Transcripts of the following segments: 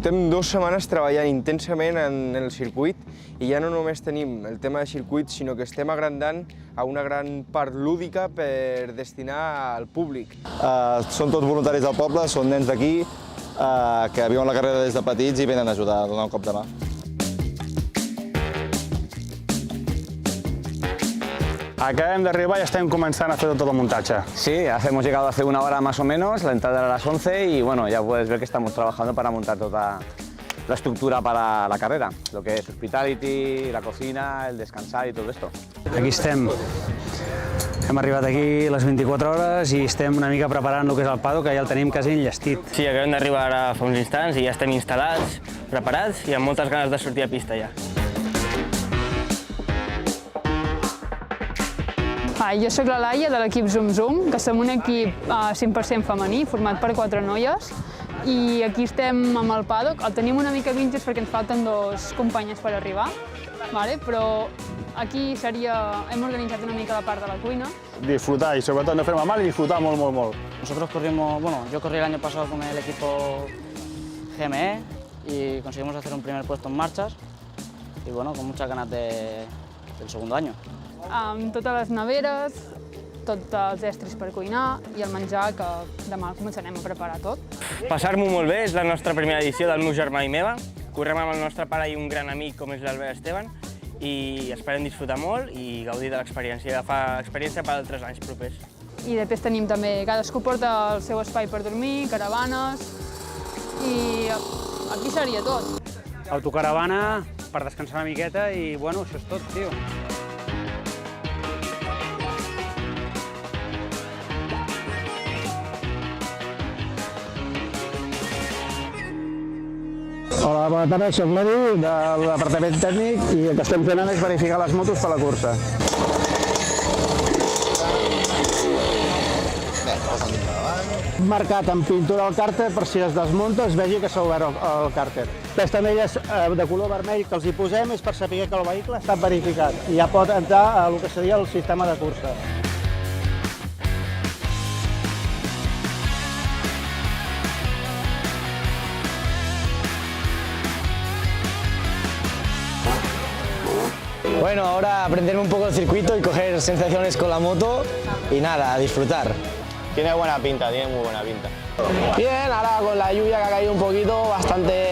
Portem 2 setmanes treballant intensament en el circuit i ja no només tenim el tema de circuit, sinó que estem agrandant a una gran part lúdica per destinar al públic. Són tots voluntaris del poble, són nens d'aquí que viuen la carrera des de petits i venen a ajudar a donar un cop de mà. Acabem d'arribar y estem comenzando a hacer todo el montaje. Sí, hemos llegado hace una hora más o menos, la entrada era a las 11 y bueno, ya puedes ver que estamos trabajando para montar toda la estructura para la carrera, lo que es hospitality, la cocina, el descansar y todo esto. Aquí estem. Hem arribat aquí a les 24 hores i estem una mica preparant el que és el paddock, que ja el tenim quasi enllestit. Sí, acabem d'arribar ara fa uns instants i ja estem instal·lats, preparats i amb moltes ganes de sortir a pista ja. Jo soc la Laia de l'equip Zoom Zoom, que som un equip 100% femení, format per 4 noies, i aquí estem amb el paddock. El tenim una mica vintage perquè ens falten 2 companyes per arribar, però aquí hem organitzat una mica la part de la cuina. Disfrutar y sobre todo no fer mal y disfrutar molt, molt, molt. Nosotros corrimos, yo corrí el año pasado con el equipo GME y conseguimos hacer un primer puesto en marchas y bueno, con muchas ganas del segundo año. Amb totes les neveres, tots els estris per cuinar i el menjar que demà començarem a preparar tot. Passar-m'ho molt bé, és la nostra primera edició del meu germà i meva. Correm amb el nostre pare i un gran amic com és l'Albert Esteban i esperem disfrutar molt i gaudir de l'experiència i agafar experiència per altres anys propers. I després tenim també, cadascú porta el seu espai per dormir, caravanes i aquí seria tot. Autocaravana per descansar una miqueta i bueno, això és tot, tio. Hola, bona tarda, soc l'Edu, de l'apartament tècnic, i el que estem fent és verificar les motos per la cursa. Marcat amb pintura al càrter per si es desmunta es vegi que s'ha obert el càrter. Aquesta anella de color vermell que els hi posem és per saber que el vehicle està verificat i ja pot entrar a el que seria el sistema de cursa. Bueno, ahora aprenderme un poco el circuito y coger sensaciones con la moto y nada, a disfrutar. Tiene buena pinta, tiene muy buena pinta. Bien, ahora con la lluvia que ha caído un poquito,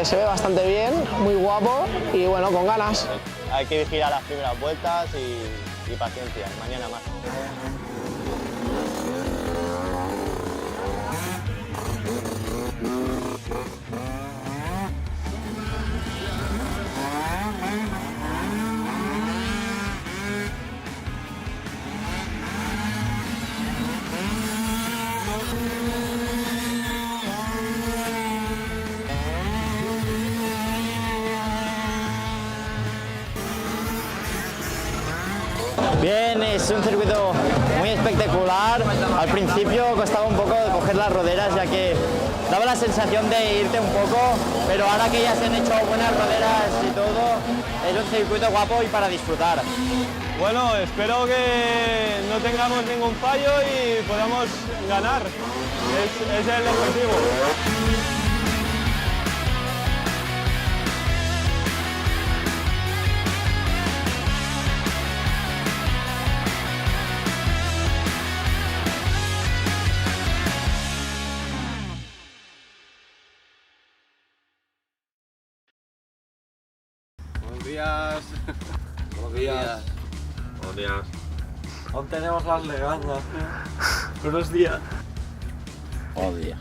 se ve bastante bien, muy guapo y bueno, con ganas. Hay que vigilar las primeras vueltas y paciencia, mañana más. Bien, es un circuito muy espectacular. Al principio costaba un poco coger las roderas ya que daba la sensación de irte un poco, pero ahora que ya se han hecho buenas roderas y todo, es un circuito guapo y para disfrutar. Bueno, espero que no tengamos ningún fallo y podamos ganar. Es el objetivo. Buenos días. Buenos días. Buenos días. Aún tenemos las legañas. Buenos días. Buenos días.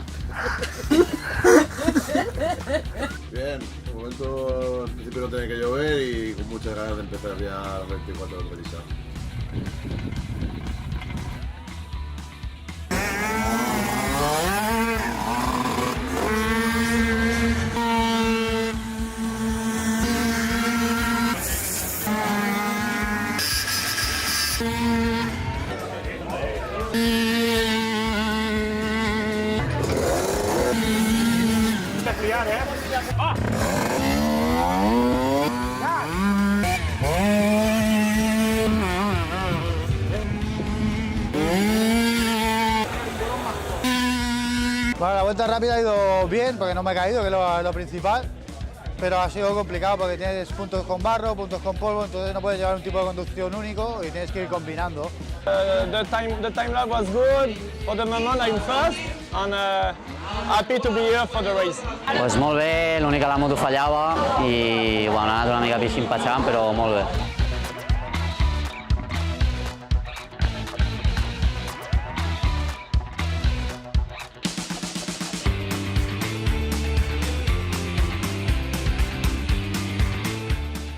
Bien, de momento al principio no tiene que llover y con muchas ganas de empezar ya las 24 horas de Lisa. Bueno, la vuelta rápida ha ido bien porque no me he caído, que es lo principal. pero ha sido complicado porque tienes puntos con barro, puntos con polvo, entonces no puedes llevar un tipo de conducción único y tienes que ir combinando. The time lap was good. For the moment, I'm first and happy to be here for the race. Pues molt bé, l'únic que la moto fallava i bueno, ha anat una mica pixim-patxant, però molt bé.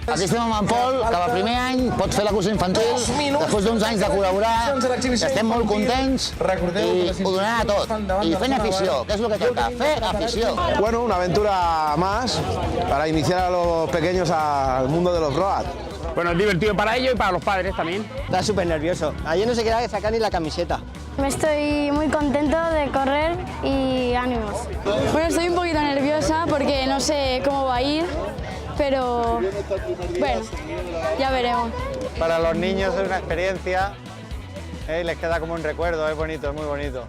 Aquí estem amb en Pol, que el primer any pot fer la cursa infantil, després d'uns anys de col·laborar, estem molt contents i ho donarà tot. I fent afició, que és el que toca, fer afició. Bueno, una aventura más para iniciar a los pequeños al mundo de los road. Bueno, es divertido para ellos y para los padres también. Está súper nervioso. Ayer no se quería sacar ni la camiseta. Estoy muy contento de correr y ánimos. Bueno, estoy un poquito nerviosa porque no sé cómo va a ir, pero bueno, ya veremos. Para los niños es una experiencia, les queda como un recuerdo, es bonito, es muy bonito.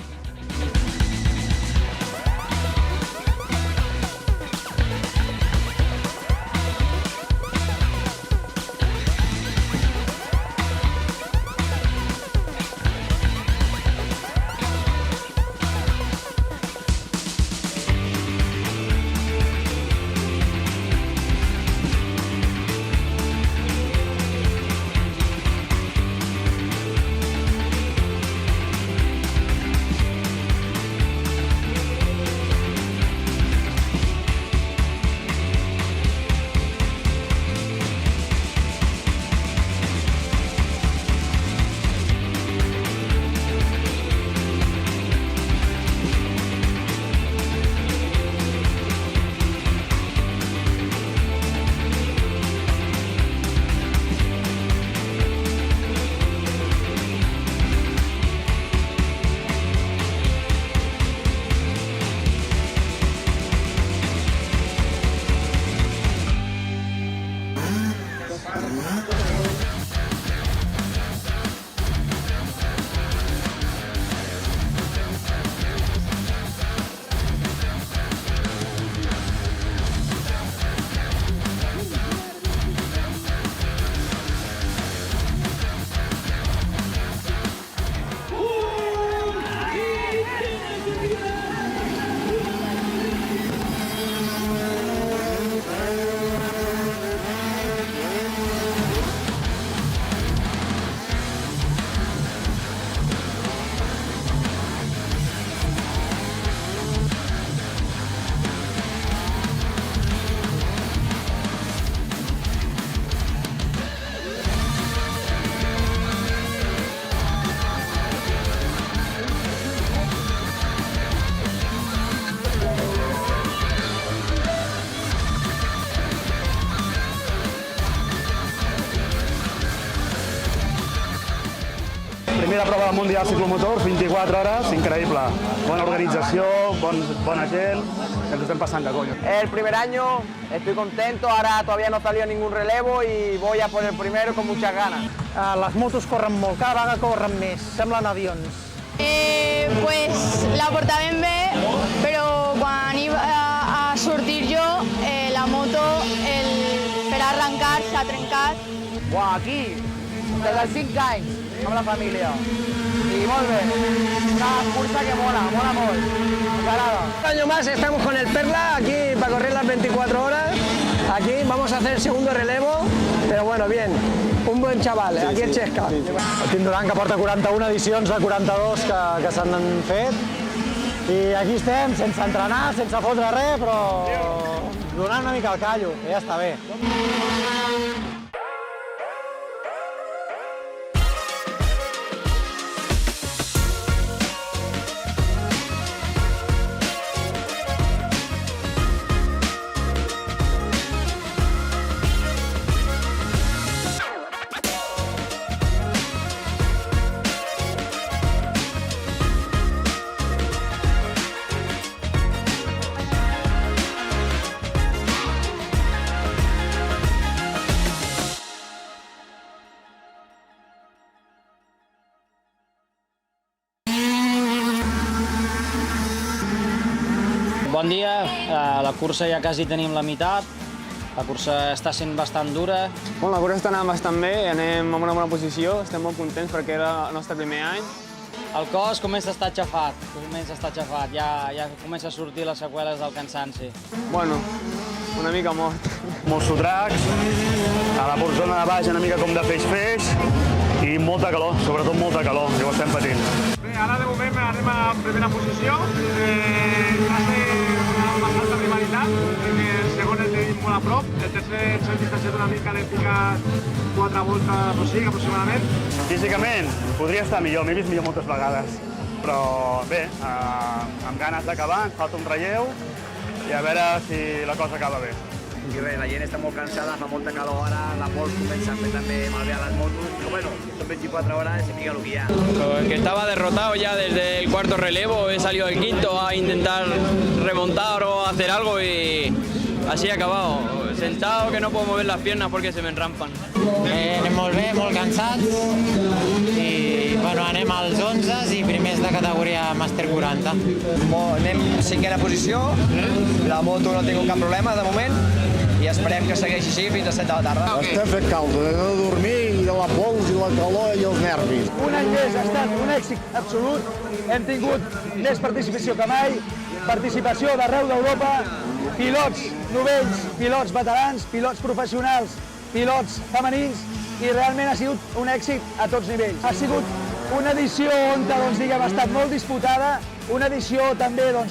Primera prova del Mundial Ciclomotor, 24 hores, increïble. Bona organització, bona gent, ens ho estem passant de coño. El primer año estoy contento, ahora todavía no salió ningún relevo y voy a por el primero con muchas ganas. Les motos corren molt, cada vegada corren més, semblen avions. Pues la portava ben bé, però quan iba a sortir jo, la moto per arrencar s'ha trencat. Buah, aquí, des dels 5 anys, amb la família. Y molt bé, una cursa que mola molt, encarada. Un año más estamos con el Perla aquí para correr las 24 horas. Aquí vamos a hacer el segundo relevo, pero bueno, bien. Un buen chaval, aquí el Xesca. El Tim Duran, que porta 41 edicions de 42 que s'han fet. I aquí estem, sense entrenar, sense fotre res, però donant una mica el callo, que ja està bé. Bon dia, la cursa ja quasi tenim la meitat La cursa està sent bastant dura. Bueno, la cursa està anant bastant bé, anem en una bona posició, estem molt contents perquè era el nostre primer any. El cos comença a estar aixafat, ja comença a sortir les seqüeles del cansanci. Bueno, una mica mort. Molts sotracs, a la portzona de baix una mica com de feix i molta calor, sobretot molta calor, que ho estem patint. Bé, ara de moment anem a primera posició. Va ser una bastanta rivalitat, perquè el segon el tenim molt a prop, el tercer ens hem distanciat una mica, l'hem picat 4 voltes o 5 aproximadament. Físicament podria estar millor, m'he vist millor moltes vegades, però bé, amb ganes d'acabar, ens falta un relleu i a veure si la cosa acaba bé. I res, la gent està molt cansada, fa molta calor ara, la pols comença a fer també malbé a les motos, però bueno, son 24 horas, se pica lo que ya. Que estaba derrotado ya desde el cuarto relevo, he salido del quinto a intentar remontar o hacer algo y así he acabado. Sentado que no puedo mover las piernas porque se me enrampan. Anem molt bé, molt cansats i bueno, anem als 11 i primers de categoria Màster 40. Anem en 5a posició, la moto no ha tingut cap problema de moment i esperem que segueixi així fins a 7 de la tarda. Estem fent caldo de no dormir i de la pols i la calor i els nervis. Un any més ha estat un èxit absolut. Hem tingut més participació que mai, participació d'arreu d'Europa, pilots novells, pilots veterans, pilots professionals, pilots femenins, i realment ha sigut un èxit a tots nivells. Ha sigut una edició on ha estat molt disputada, una edició també on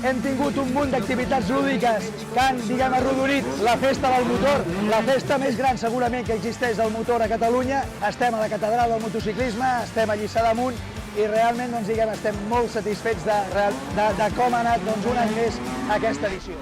hem tingut un munt d'activitats lúdiques que han arrodonit la festa del motor, la festa més gran segurament que existeix del motor a Catalunya. Estem a la catedral del motociclisme, estem a Lliçà d'Amunt i realment estem molt satisfets de com ha anat un any més aquesta edició.